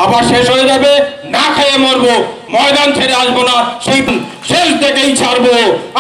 আবার শেষ হয়ে যাবে, না খেয়ে মরবো, ময়দান ছেড়ে আসবো না, সেই শেষ থেকেই ছাড়বো।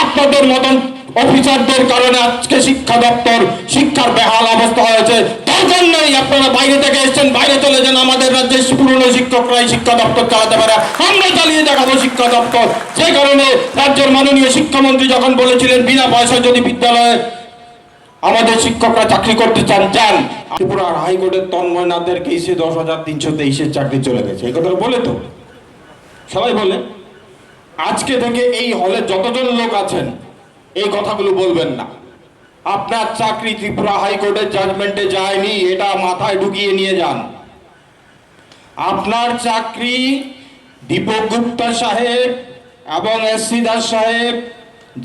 আপনাদের মতন অফিসারদের কারণে আজকে শিক্ষা দপ্তর শিক্ষার বেহাল অবস্থা হয়েছে। দরকার নেই আপনারা বাইরে থেকে এসেছেন, বাইরে চলে যান। আমাদের রাজ্যের পুরনো শিক্ষকরাই শিক্ষা দপ্তর চালাতে পারে, আমরা চালিয়ে দেখাবো শিক্ষা দপ্তর। যে কারণে রাজ্যের মাননীয় শিক্ষামন্ত্রী যখন বলেছিলেন বিনা পয়সায় যদি বিদ্যালয়ে আমাদের শিক্ষকরা চাকরি করতে চান, যান। ত্রিপুরার হাইকোর্টের তন্ময় নাথের কেসে 10,323 চাকরি চলে গেছে, এই কথা বলে তো সবাই বলে। আজকে থেকে এই হলে যতজন লোক আছেন এই কথাগুলো বলবেন না। আপনার চাকরি ত্রিপুরা হাইকোর্টের জাজমেন্টে যায়নি, এটা মাথায় ঢুকিয়ে নিয়ে যান। আপনার চাকরি দীপক গুপ্তা সাহেব এবং এস.সি. দাস সাহেব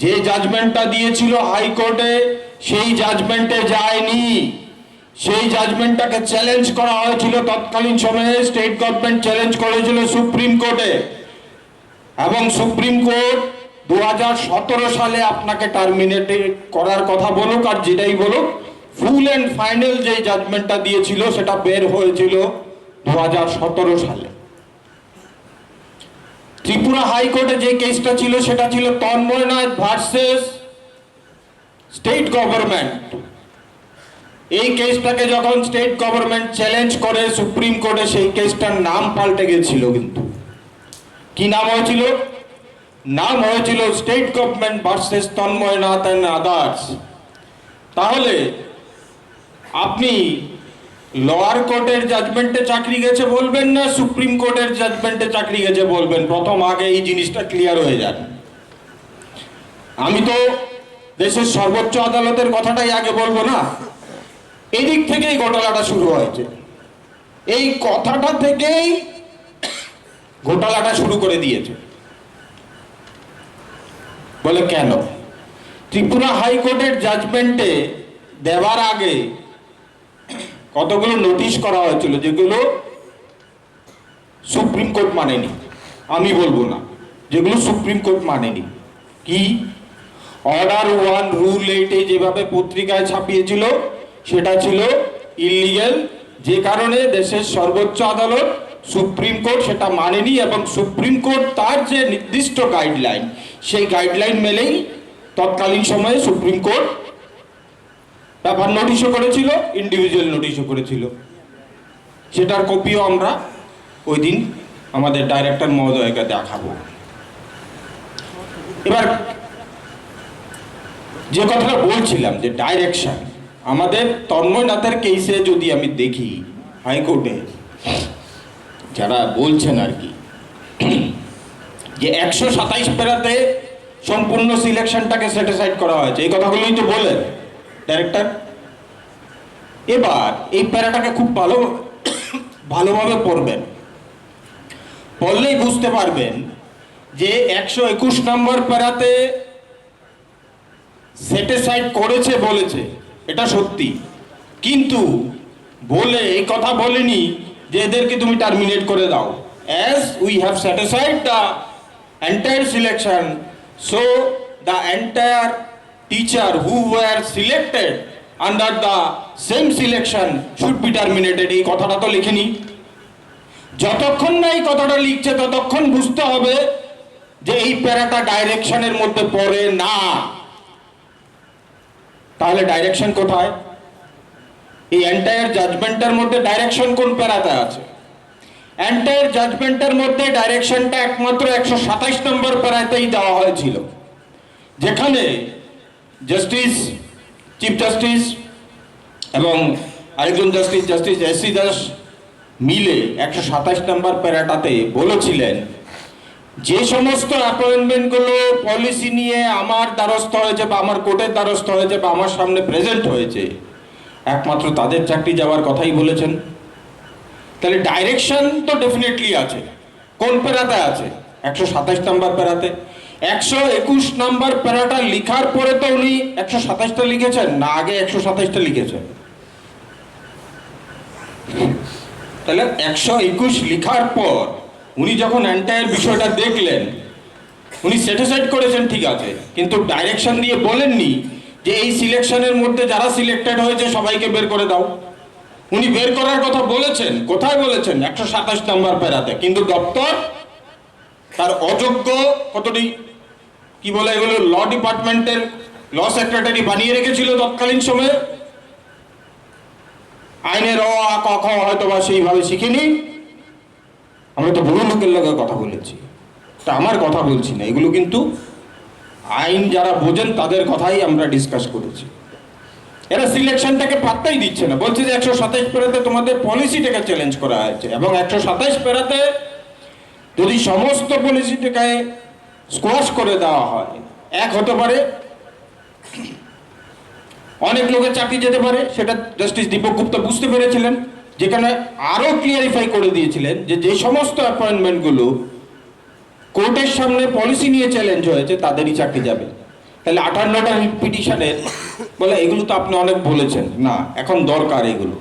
যে জাজমেন্টটা দিয়েছিল হাইকোর্টে, সেই জাজমেন্টে যায়নি। সেই জাজমেন্টটাকে চ্যালেঞ্জ করা হয়েছিল তৎকালীন সময়ে, স্টেট গভর্নমেন্ট চ্যালেঞ্জ করেছিল সুপ্রিম কোর্টে, এবং সুপ্রিম কোর্ট 2017 সালে আপনাকে টার্মিনেট করার কথা বলুক আর যেটাই বলুক, ফুল অ্যান্ড ফাইনাল যে জাজমেন্টটা দিয়েছিল সেটা বের হয়েছিল 2017 সালে। ত্রিপুরা হাইকোর্টে যে কেসটা ছিল সেটা ছিল Tanmoy Nath versus state government. এই কেসটাকে যখন স্টেট গভর্নমেন্ট চ্যালেঞ্জ করে সুপ্রিম কোর্টে, সেই কেসটার নাম পাল্টে গেছিল। কিন্তু কি নাম হয়েছিল? নাম হয়েছিল state government versus Tanmoy Nath and others. তাহলে আপনি লোয়ার কোর্টের জাজমেন্টে চাকরি গেছে বলবেন না সুপ্রিম কোর্টের জাজমেন্টে চাকরি গেছে বলবেন? প্রথম আগে এই জিনিসটা ক্লিয়ার হয়ে যান। আমি তো দেশের সর্বোচ্চ আদালতের কথাটাই আগে বলবো না, এদিক থেকেই ঘোটালাটা শুরু হয়েছে। এই কথাটা থেকেই ঘোটালাটা শুরু করে দিয়েছে। বলে কেন? ত্রিপুরা হাইকোর্টের জাজমেন্টে দেওয়ার আগে কতগুলো নোটিশ করা হয়েছিল যেগুলো সুপ্রিম কোর্ট মানেনি। আমি বলবো না, যেগুলো সুপ্রিম কোর্ট মানেনি। কি? অর্ডার 1 রুল 8 যেভাবে পত্রিকায় ছাপিয়েছিল সেটা ছিল ইলিগ্যাল, যে কারণে দেশের সর্বোচ্চ আদালত সুপ্রিম কোর্ট সেটা মানেনি, এবং সুপ্রিম কোর্ট তার যে নির্দিষ্ট গাইডলাইন, সেই গাইডলাইন মেলেই তৎকালীন সময়ে সুপ্রিম কোর্ট ব্যাপার নোটিশও করেছিল, ইন্ডিভিজুয়াল নোটিশও করেছিল। সেটার কপিও আমরা ওই দিন আমাদের ডাইরেক্টর মহোদয়কে দেখাবো। এবার যে কথাটা বলছিলাম যে ডাইরেকশন, আমাদের তন্ময় নাথের কেসে যদি আমি দেখি হাইকোর্টে যারা বলছেন আর কি, যে 127 প্যারাতে সম্পূর্ণ সিলেকশনটাকে স্যাটিসফাইড করা হয়েছে, এই কথাগুলোই তো বলেন ডাইরেক্টর। এবার এই প্যারাটাকে খুব ভালোভাবে পড়বেন, পড়লেই বুঝতে পারবেন যে 121 নম্বর প্যারাতে স্যাটিসফাইড করেছে বলেছে, এটা সত্যি, কিন্তু বলে এই কথা বলেনি যে এদেরকে তুমি টার্মিনেট করে দাও। as we have satisfied the entire selection, so the entire teacher who were selected under the same selection should be terminated। এই কথাটা তো লিখেনি। যতক্ষণ না এই কথাটা লিখছে ততক্ষণ বুঝতে হবে যে এই প্যারাটা ডাইরেকশনের মধ্যে পড়ে না। তাহলে ডাইরেকশন কোথায়? এই এন্টায়ার জাজমেন্টের মধ্যে ডাইরেকশন কোন প্যারাতে আছে? এন্টায়ার জাজমেন্টের মধ্যে ডাইরেকশনটা একমাত্র 127 নম্বর প্যারাতেই দেওয়া হয়েছিল, যেখানে জাস্টিস, চিফ জাস্টিস এবং আরেকজন জাস্টিস, জাস্টিস এস.সি. দাস মিলে 127 নম্বর প্যারাটাতে বলেছিলেন যে সমস্ত অ্যাপয়েন্টমেন্টগুলো পলিসি নিয়ে আমার দ্বারস্থ হয়েছে বা আমার কোর্টের দ্বারস্থ হয়েছে বা আমার সামনে প্রেজেন্ট হয়েছে, একমাত্র তাদের চাকরি যাওয়ার কথাই বলেছেন। তাহলে ডাইরেকশন তো ডেফিনেটলি আছে। কোন প্যারাতে আছে? 127 নম্বর প্যারাতে। 121 নম্বর প্যারাটা লিখার পরে তো উনি 127টা লিখেছেন না, আগে 127টা লিখেছেন? তাহলে 121 লিখার পর উনি যখন এন্টায়ার বিষয়টা দেখলেন, উনি স্যাটিসফাইড করেছেন, ঠিক আছে, কিন্তু ডাইরেকশন দিয়ে বলেননি যে এই সিলেকশনের মধ্যে যারা সিলেক্টেড হয়েছে সবাইকে বের করে দাও। উনি বের করার কথা বলেছেন, কোথায় বলেছেন? 127 নম্বর প্যারাতে। কিন্তু দপ্তর তার অযোগ্য কতটি কি বলে এগুলো ল ডিপার্টমেন্টের ল সেক্রেটারি বানিয়ে রেখেছিল তৎকালীন সময়ে। আইনের অ আ ক খ হয়তো বা সেইভাবে শিখিনি। আমরা তো বহু লোকের লগে কথা বলেছি, তা আমার কথা বলছি না, এগুলো কিন্তু আইন যারা বোঝেন তাদের কথাই আমরা ডিসকাস করেছি। এরা সিলেকশনটাকে পাত্তাই দিচ্ছে না, বলছে যে 127 প্যারাতে তোমাদের পলিসিটাকে চ্যালেঞ্জ করা হয়েছে, এবং 127 প্যারাতে যদি সমস্ত পলিসিটাকে স্কোয়াশ করে দেওয়া হয়, এক হতে পারে অনেক লোকের চাকরি যেতে পারে। সেটা জাস্টিস দীপক গুপ্তা বুঝতে পেরেছিলেন, যেখানে আরো ক্লিয়ারিফাই করে দিয়েছিলেন যে যে সমস্ত অ্যাপয়েন্টমেন্টগুলো কোর্টের সামনে পলিসি নিয়ে চ্যালেঞ্জ হয়েছে তাদেরই চাকরি যাবে। তাহলে 58টা পিটিশনের বলে এগুলো তো আপনি অনেক বলেছেন, না এখন দরকার এগুলো,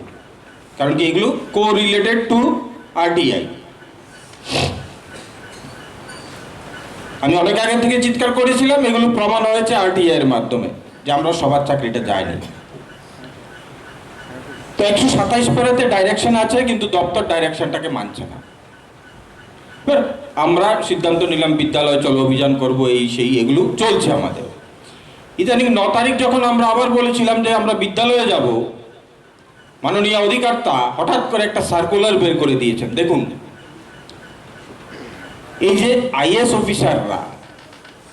কারণ কি এগুলো কো রিলেটেড টু আরটিআই। আমি অনেক আগে থেকে চিৎকার করেছিলাম, এগুলো প্রমাণ হয়েছে আরটিআই এর মাধ্যমে যে আমরা সবার চাকরিটা যায়নি। তো 127 প্যারাতে ডাইরেকশন আছে, কিন্তু দপ্তর ডাইরেকশনটাকে মানছে না। আমরা সিদ্ধান্ত নিলাম বিদ্যালয় চলো অভিযান করব, এই সেই এগুলো চলছে আমাদের। ইদানিং 9 তারিখ যখন আমরা আবার বলেছিলাম যে আমরা বিদ্যালয়ে যাব, মাননীয় অধিকর্তা হঠাৎ করে একটা সার্কুলার বের করে দিয়েছেন। দেখুন, এই যে আইএস অফিসাররা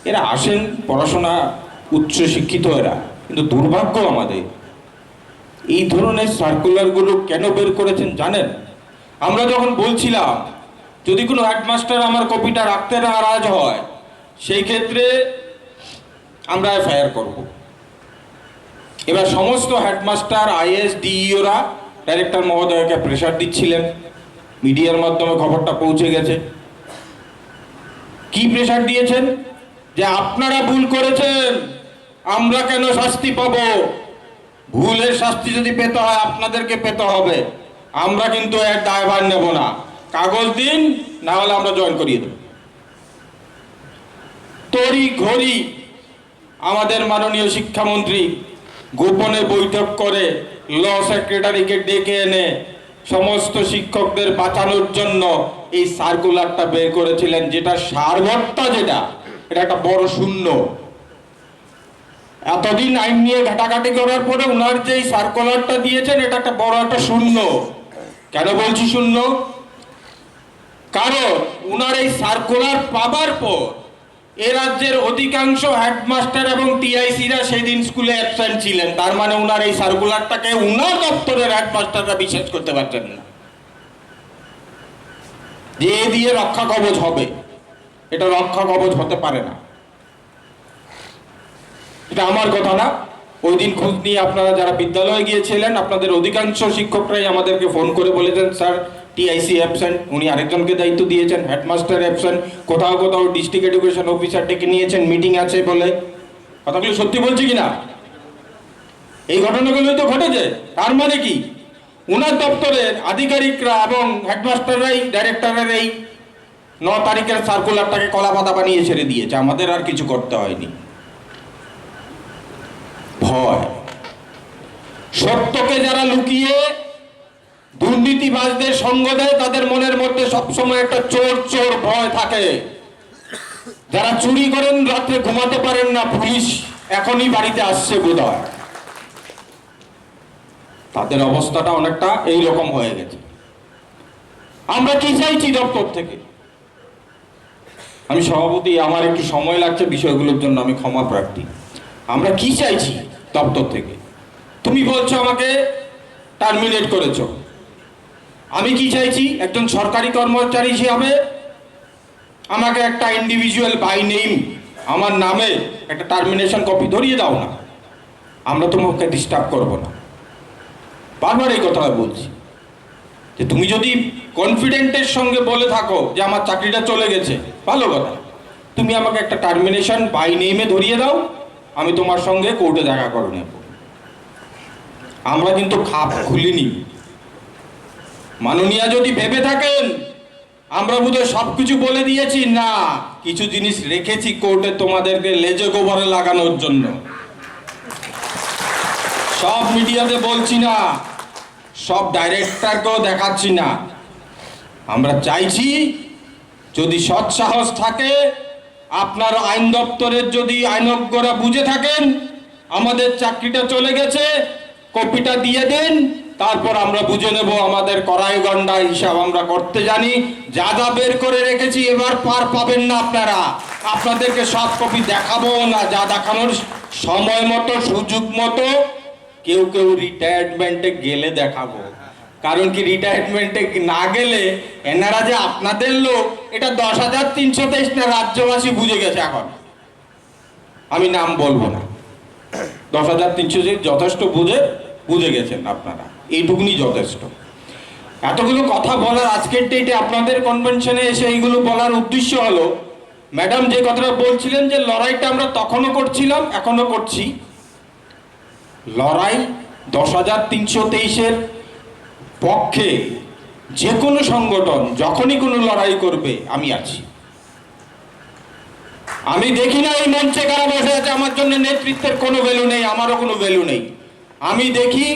এরা আসেন পড়াশোনা উচ্চ শিক্ষিত এরা, কিন্তু দুর্ভাগ্য আমাদের এই ধরনের সার্কুলারগুলো কেন বের করেছেন জানেন? আমরা যখন বলছিলাম যদি কোনো হেডমাস্টার আমার কপিটা রাখতে নারাজ হয় সেই ক্ষেত্রে আমরা এফআইআর করব। এবার সমস্ত হেডমাস্টার আইএস ডিইওরা ডাইরেক্টর মহোদয়কে প্রেশার দিচ্ছিলেন, মিডিয়ার মাধ্যমে খবরটা পৌঁছে গেছে। কি প্রেশার দিয়েছেন? যে আপনারা ভুল করেছেন, আমরা কেন শাস্তি পাবো? ভুলের শাস্তি যদি পেতে হয় আপনাদেরকে পেতে হবে, আমরা কিন্তু এর দায়ভার নেব না। কাগজ দিন, না হলে আমরা জয়েন করিয়ে দেব। তড়ি ঘড়ি আমাদের মাননীয় শিক্ষামন্ত্রী গোপনে বৈঠক করে ল সেক্রেটারিকে ডেকে এনে সমস্ত শিক্ষকদের বাঁচানোর জন্য এই সার্কুলারটা বের করেছিলেন, যেটা সারবত্তা, যেটা এটা একটা বড় শূন্য। এতদিন আইন নিয়ে ঘাটাঘাটি করার পরে উনার যে সার্কুলারটা দিয়েছেন এটা একটা বড় একটা শূন্য। কেন বলছি শূন্য? কারণ উনার এই সার্কুলার পাবার পর এ রাজ্যের অধিকাংশ হেডমাস্টার এবং টিআইসিরা সেই দিন স্কুলে অ্যাবসেন্ট ছিলেন। তার মানে উনার এই সার্কুলারটাকে উনার দপ্তরের হেডমাস্টাররা বিশ্বাস করতে পারছেন না যে এ দিয়ে রক্ষা কবচ হবে। এটা রক্ষা কবচ হতে পারে না। এটা আমার কথা না, ওই দিন খোঁজ নিয়ে আপনারা যারা বিদ্যালয়ে গিয়েছিলেন আপনাদের অধিকাংশ শিক্ষকরাই আমাদেরকে ফোন করে বলেছেন স্যার টিআইসি অ্যাবসেন্ট, উনি আরেকজনকে দায়িত্ব দিয়েছেন, হেডমাস্টার অ্যাবসেন্ট, কোথাও কোথাও ডিস্ট্রিক্ট এডুকেশন অফিসার ডেকে নিয়েছেন, মিটিং আছে বলে। কথাগুলো সত্যি বলছি কিনা? এই ঘটনাগুলোই তো ঘটেছে। তার মানে কি উনার দপ্তরের আধিকারিকরা এবং হেডমাস্টাররাই ডাইরেক্টরের এই 9 তারিখের সার্কুলারটাকে কলা পাতা বানিয়ে ছেড়ে দিয়েছে, আমাদের আর কিছু করতে হয়নি। ভয়, সত্যকে যারা লুকিয়ে দুর্নীতিবাজদের সঙ্গ দেয় তাদের মনের মধ্যে সবসময় একটা চোর চোর ভয় থাকে। যারা চুরি করেন রাত্রে ঘুমাতে পারেন না, পুলিশ এখনই বাড়িতে আসছে বোধহয়, তাদের অবস্থাটা অনেকটা এইরকম হয়ে গেছে। আমরা কি চাইছি দপ্তর থেকে? আমি সভাপতি, আমার একটু সময় লাগছে বিষয়গুলোর জন্য, আমি ক্ষমা প্রার্থী। আমরা কি চাইছি দপ্তর থেকে? তুমি বলছো আমাকে টার্মিনেট করেছো, আমি কি চাইছি? একজন সরকারি কর্মচারী হিসাবে আমাকে একটা ইন্ডিভিজুয়াল বাই নেম আমার নামে একটা টার্মিনেশন কপি ধরিয়ে দাও না, আমরা তোমাকে ডিস্টার্ব করবো না। বারবার এই কথাটা বলছি যে তুমি যদি কনফিডেন্টের সঙ্গে বলে থাকো যে আমার চাকরিটা চলে গেছে, ভালো কথা, তুমি আমাকে একটা টার্মিনেশন বাই নেমে ধরিয়ে দাও, আমি তোমার সঙ্গে কোর্টে দেখা করে নেব। আমরা কিন্তু খাপ খুলিনি। মাননীয়া যদি ভেবে থাকেন আমরা বোধহয় সবকিছু বলে দিয়েছি, না, কিছু জিনিস রেখেছি কোর্টে তোমাদেরকে লেজে গোবরে লাগানোর জন্য। সব মিডিয়াতে বলছি না, সব ডাইরেক্টরকেও দেখাচ্ছি না। আমরা চাইছি যদি সৎসাহস থাকে, আপনার আইন দপ্তরের যদি আইনজ্ঞরা বুঝে থাকেন আমাদের চাকরিটা চলে গেছে, কপিটা দিয়ে দেন, তারপর আমরা বুঝে নেব। আমাদের কড়াই গন্ডা হিসাব আমরা করতে জানি। যা যা বের করে রেখেছি এবার পার পাবেন না আপনারা। আপনাদেরকে সব কপি দেখাবো না, যা দেখানোর সময় মতো সুযোগ মতো কেউ কেউ রিটায়ারমেন্টে গেলে দেখাবো। কারণ কি, রিটায়ারমেন্টে না গেলে এনারা যে আপনাদের লোক এটা 10,323 না রাজ্যবাসী বুঝে গেছে। এখন আমি নাম বলবো না, 10,300 যথেষ্ট বুঝে গেছেন আপনারা, এইটুকুনি যথেষ্ট। এতগুলো কথা বলার আজকের ডেটে আপনাদের কনভেনশনে এসে এইগুলো বলার উদ্দেশ্য হলো, ম্যাডাম যে কথাটা বলছিলেন যে লড়াইটা আমরা তখনও করছিলাম, এখনো করছি। লড়াই 10,323-এর পক্ষে যে কোনো সংগঠন যখনই কোনো লড়াই করবে আমি আছি। আমি দেখি না এই মঞ্চে কারা বসে আছে, আমার জন্য নেতৃত্বের কোনো ভ্যালু নেই, আমারও কোনো ভ্যালু নেই। আমি দেখি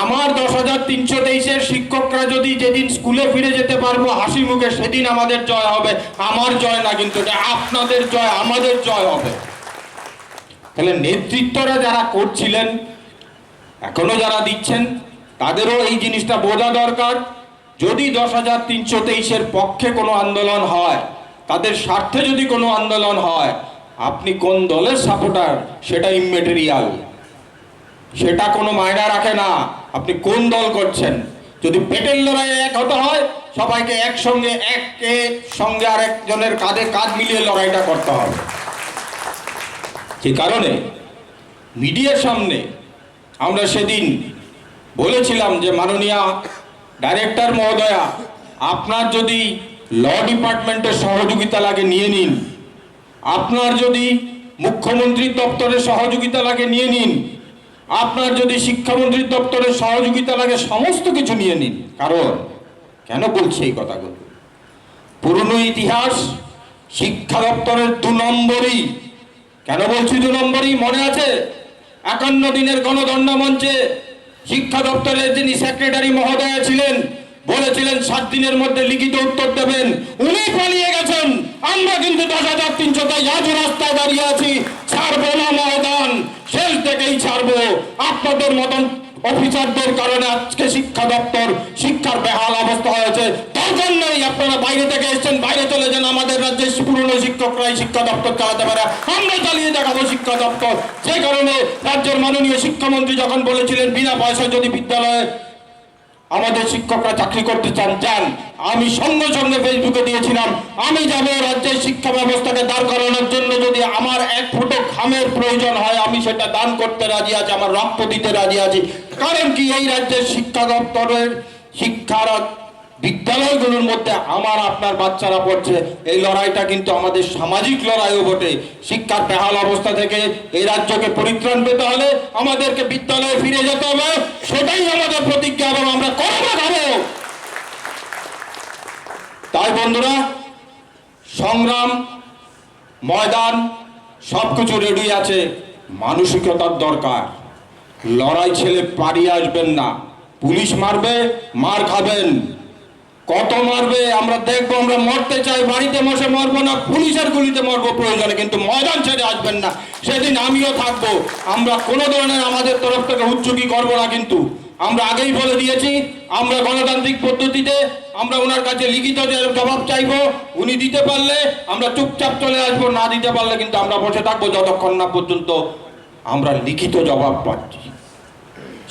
আমার 10,323-এর শিক্ষকরা যদি যেদিন স্কুলে ফিরে যেতে পারবো হাসি মুখে, সেদিন আমাদের জয় হবে। আমার জয় না, কিন্তু এটা আপনাদের জয়, আমাদের জয় হবে। তাহলে নেতৃত্বরা যারা করছিলেন, এখনো যারা দিচ্ছেন, তাদেরও এই জিনিসটা বোঝা দরকার। যদি 10,323-এর পক্ষে কোনো আন্দোলন হয়, তাদের স্বার্থে যদি কোনো আন্দোলন হয়, আপনি কোন দলের সাপোর্টার সেটা ইমমেটেরিয়াল, সেটা কোনো মায়না রাখে না। আপনি কোন দল করছেন, যদি পেটের লড়াইয়ে এক হতে হয়, সবাইকে একসঙ্গে সঙ্গে আরেকজনের কাঁধে কাঁধ মিলিয়ে লড়াইটা করতে হবে। যে কারণে মিডিয়ার সামনে আমরা সেদিন বলেছিলাম যে মাননীয় ডাইরেক্টর মহোদয়া, আপনার যদি ল ডিপার্টমেন্টের সহযোগিতা লাগে নিয়ে নিন, আপনার যদি মুখ্যমন্ত্রীর দপ্তরের সহযোগিতা লাগে নিয়ে নিন, আপনার যদি শিক্ষামন্ত্রীর দপ্তরের সহযোগিতা লাগে, সমস্ত কিছু নিয়ে নিন। কারণ কেন বলছি এই কথাগুলো, পুরনো ইতিহাস শিক্ষা দপ্তরের 2 নম্বরই। কেন বলছি 2 নম্বরই? মনে আছে 51 দিনের গণধর্ণা মঞ্চে শিক্ষা দপ্তরের যিনি সেক্রেটারি মহোদয়া ছিলেন, বলেছিলেন 7 দিনের মধ্যে লিখিত উত্তর দেবেন। উনি পালিয়ে গেছেন, আমরা কিন্তু 10,300 আজ রাস্তায় দাঁড়িয়ে আছি। ছাড়বো না ময়দান, শেষ থেকেই ছাড়বো। আপনাদের মতন অফিসারদের কারণে আজকে শিক্ষা দপ্তর শিক্ষার বেহাল অবস্থা হয়েছে। দরকার নেই, আপনারা বাইরে থেকে এসেছেন, বাইরে চলে যান। আমাদের রাজ্যের পুরনো শিক্ষকরাই শিক্ষা দপ্তর চালাতে পারে, আমরা চালিয়ে দেখাবো শিক্ষা দপ্তর। যে কারণে রাজ্যের মাননীয় শিক্ষামন্ত্রী যখন বলেছিলেন বিনা পয়সায় যদি বিদ্যালয়ে আমাদের শিক্ষকরা চাকরি করতে চান, যান। আমি সঙ্গে সঙ্গে ফেসবুকে দিয়েছিলাম, আমি যাব রাজ্যের শিক্ষা ব্যবস্থাকে দাঁড় করানোর জন্য। যদি আমার 1 ফুটো ঘামের প্রয়োজন হয়, আমি সেটা দান করতে রাজি আছি, আমার রক্ত দিতে রাজি আছি। কারণ কি, এই রাজ্যের শিক্ষা দপ্তরের শিক্ষার বিদ্যালয়গুলোর মধ্যে আমার আপনার বাচ্চারা পড়ছে। এই লড়াইটা কিন্তু আমাদের সামাজিক লড়াইও বটে। শিক্ষার বেহাল অবস্থা থেকে এই রাজ্যকে পরিত্রাণ পেতে হলে আমাদেরকে বিদ্যালয়ে ফিরে যেতে হবে, সেটাই আমাদের প্রতিজ্ঞা, এবং আমরা করবো। তাই বন্ধুরা, সংগ্রাম ময়দান সবকিছু রেডি আছে, মানসিকতার দরকার। লড়াই ছেলে পারিয়ে আসবেন না, পুলিশ মারবে, মার খাবেন। কত মারবে আমরা দেখবো। আমরা মরতে চাই, বাড়িতে বসে মরবো না, পুলিশের গুলিতে মরবো প্রয়োজনে, কিন্তু ময়দান ছেড়ে আসবেন না। সেদিন আমিও থাকবো। আমরা কোনো ধরনের আমাদের তরফ থেকে উচ্চকি করবো না, কিন্তু আমরা আগেই বলে দিয়েছি, আমরা গণতান্ত্রিক পদ্ধতিতে আমরা ওনার কাছে লিখিত জবাব চাইবো। উনি দিতে পারলে আমরা চুপচাপ চলে আসবো, না দিতে পারলে কিন্তু আমরা বসে থাকবো যতক্ষণ না পর্যন্ত আমরা লিখিত জবাব পাচ্ছি।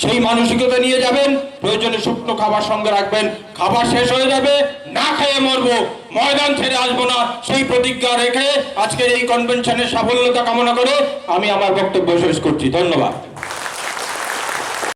সেই মানসিকতা নিয়ে যাবেন। প্রয়োজনে শুকনো খাবার সঙ্গে রাখবেন। খাবার শেষ হয়ে যাবে, না খেয়ে মরবো, ময়দান ছেড়ে আসবো না, সেই প্রতিজ্ঞা রেখে আজকের এই কনভেনশনের সাফল্যতা কামনা করে আমি আমার বক্তব্য শেষ করছি। ধন্যবাদ।